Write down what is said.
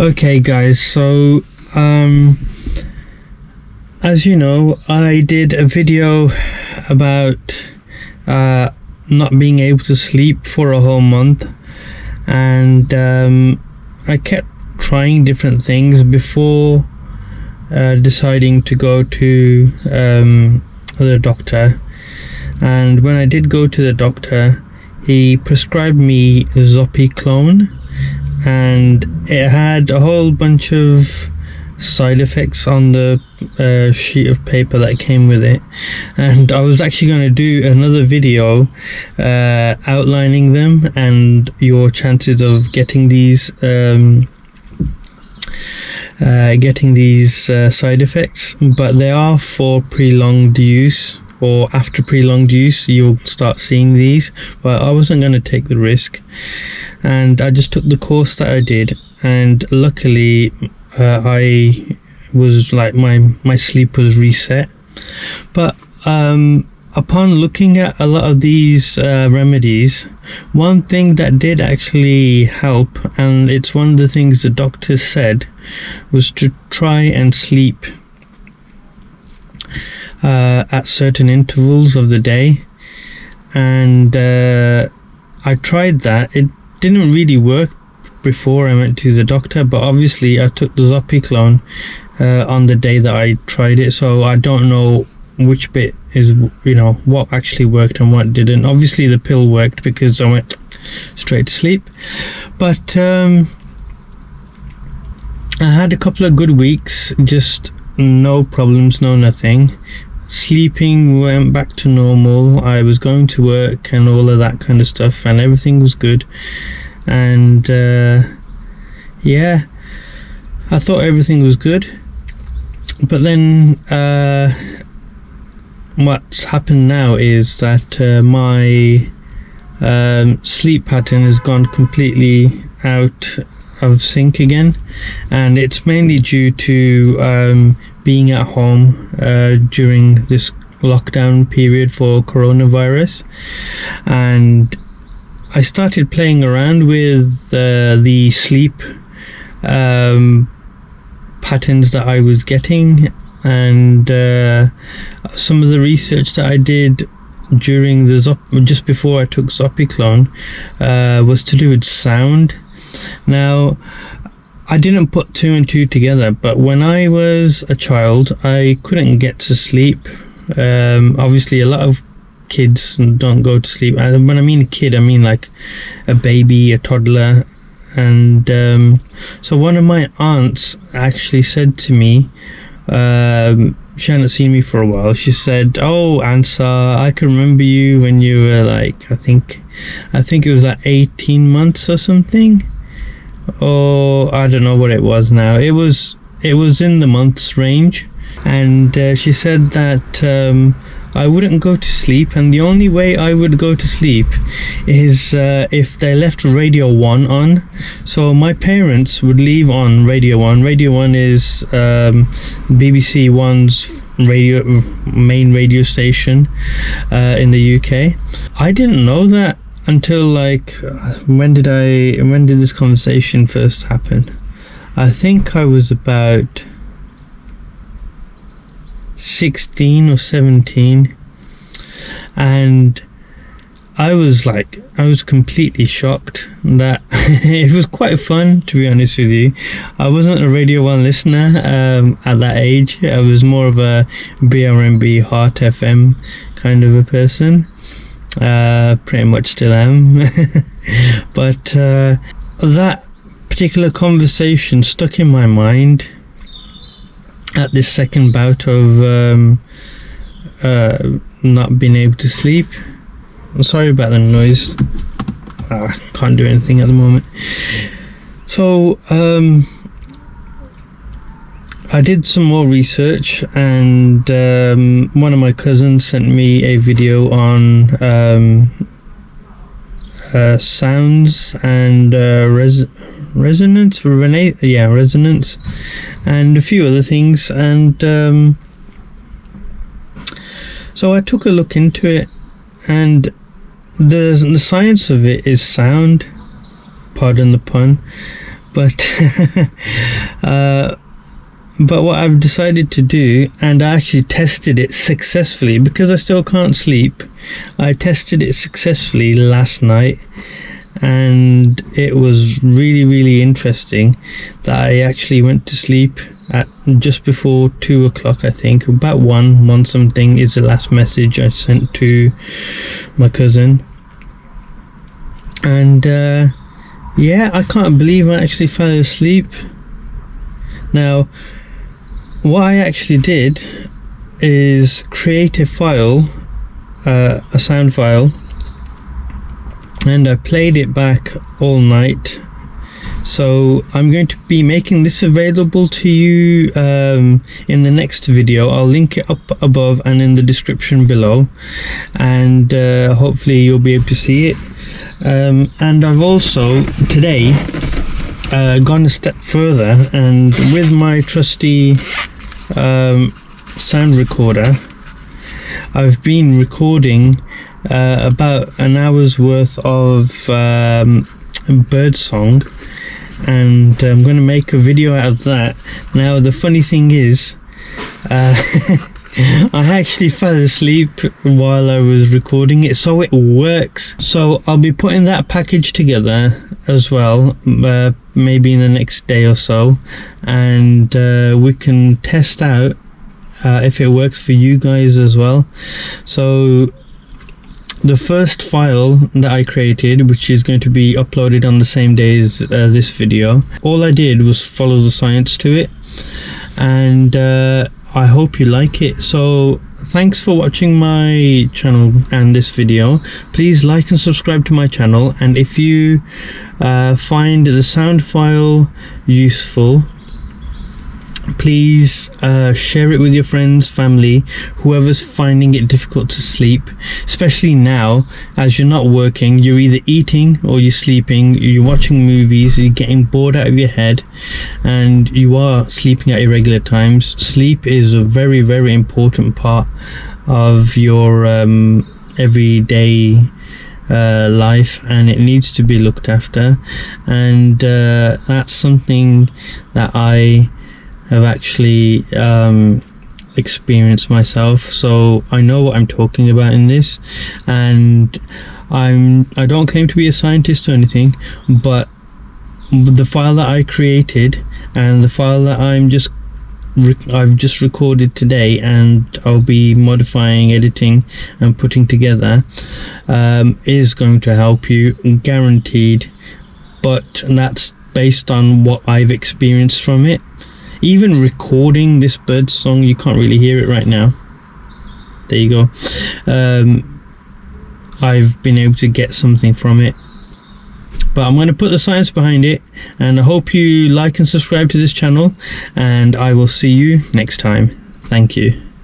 Okay guys, so as you know, I did a video about not being able to sleep for a whole month, and I kept trying different things before deciding to go to the doctor. And when I did go to the doctor, he prescribed me Zopiclone, and it had a whole bunch of side effects on the sheet of paper that came with it, and I was actually going to do another video outlining them and your chances of getting these side effects, but they are for prolonged use, or after prolonged use you'll start seeing these, but I wasn't going to take the risk, and I just took the course that I did, and luckily I was like, my sleep was reset. But upon looking at a lot of these remedies, one thing that did actually help, and it's one of the things the doctor said, was to try and sleep at certain intervals of the day. And I tried that. It didn't really work before I went to the doctor, but obviously I took the Zopiclone on the day that I tried it, so I don't know which bit is, you know, what actually worked and what didn't. Obviously the pill worked because I went straight to sleep, but I had a couple of good weeks, just no problems, no nothing. Sleeping went back to normal, I was going to work and all of that kind of stuff, and everything was good. And yeah, I thought everything was good, but then what's happened now is that my sleep pattern has gone completely out of sync again, and it's mainly due to being at home during this lockdown period for coronavirus. And I started playing around with the sleep patterns that I was getting, and some of the research that I did during just before I took Zopiclone was to do with sound. Now, I didn't put two and two together, but when I was a child I couldn't get to sleep. Obviously a lot of kids don't go to sleep. When I mean a kid, I mean like a baby, a toddler. And so one of my aunts actually said to me, she hadn't seen me for a while, she said, "Oh, Ansar, I can remember you when you were like, I think it was like 18 months or something, or I don't know what it was now. It was in the months range." And she said that I wouldn't go to sleep, and the only way I would go to sleep is if they left Radio 1 on. So my parents would leave on Radio 1. Radio 1 is BBC One's main radio station in the UK. I didn't know that until like, when did this conversation first happen? I think I was about 16 or 17, and I was completely shocked that it was quite fun, to be honest with you. I wasn't a Radio 1 listener at that age. I was more of a BRMB Heart FM kind of a person. Pretty much still am. But that particular conversation stuck in my mind at this second bout of not being able to sleep. I'm sorry about the noise. I can't do anything at the moment. So I did some more research, and one of my cousins sent me a video on sounds and resonance, resonance, and a few other things. And so I took a look into it, and the science of it is sound, pardon the pun, but but what I've decided to do, and I actually tested it successfully because I still can't sleep. I tested it successfully last night, and it was really interesting that I actually went to sleep at just before 2 o'clock. I think about one something is the last message I sent to my cousin. And yeah, I can't believe I actually fell asleep. Now what I actually did is create a file, a sound file, and I played it back all night. So I'm going to be making this available to you in the next video. I'll link it up above and in the description below, and hopefully you'll be able to see it. And I've also today gone a step further, and with my trusty sound recorder, I've been recording about an hour's worth of bird song, and I'm going to make a video out of that. Now the funny thing is, I actually fell asleep while I was recording it, so it works. So I'll be putting that package together as well, maybe in the next day or so, and we can test out if it works for you guys as well. So the first file that I created, which is going to be uploaded on the same day as this video, all I did was follow the science to it, and I hope you like it. So thanks for watching my channel and this video. Please like and subscribe to my channel, and if you find the sound file useful, please share it with your friends, family, whoever's finding it difficult to sleep, especially now as you're not working. You're either eating or you're sleeping, you're watching movies, you're getting bored out of your head, and you are sleeping at irregular times. Sleep is a very important part of your everyday life, and it needs to be looked after, and that's something that I have actually experienced myself, so I know what I'm talking about in this. And I don't claim to be a scientist or anything, but the file that I created and the file that I've just recorded today, and I'll be modifying, editing and putting together, is going to help you, guaranteed. But that's based on what I've experienced from it. Even recording this bird song, you can't really hear it right now. There you go. I've been able to get something from it, but I'm going to put the science behind it, and I hope you like and subscribe to this channel, and I will see you next time. Thank you.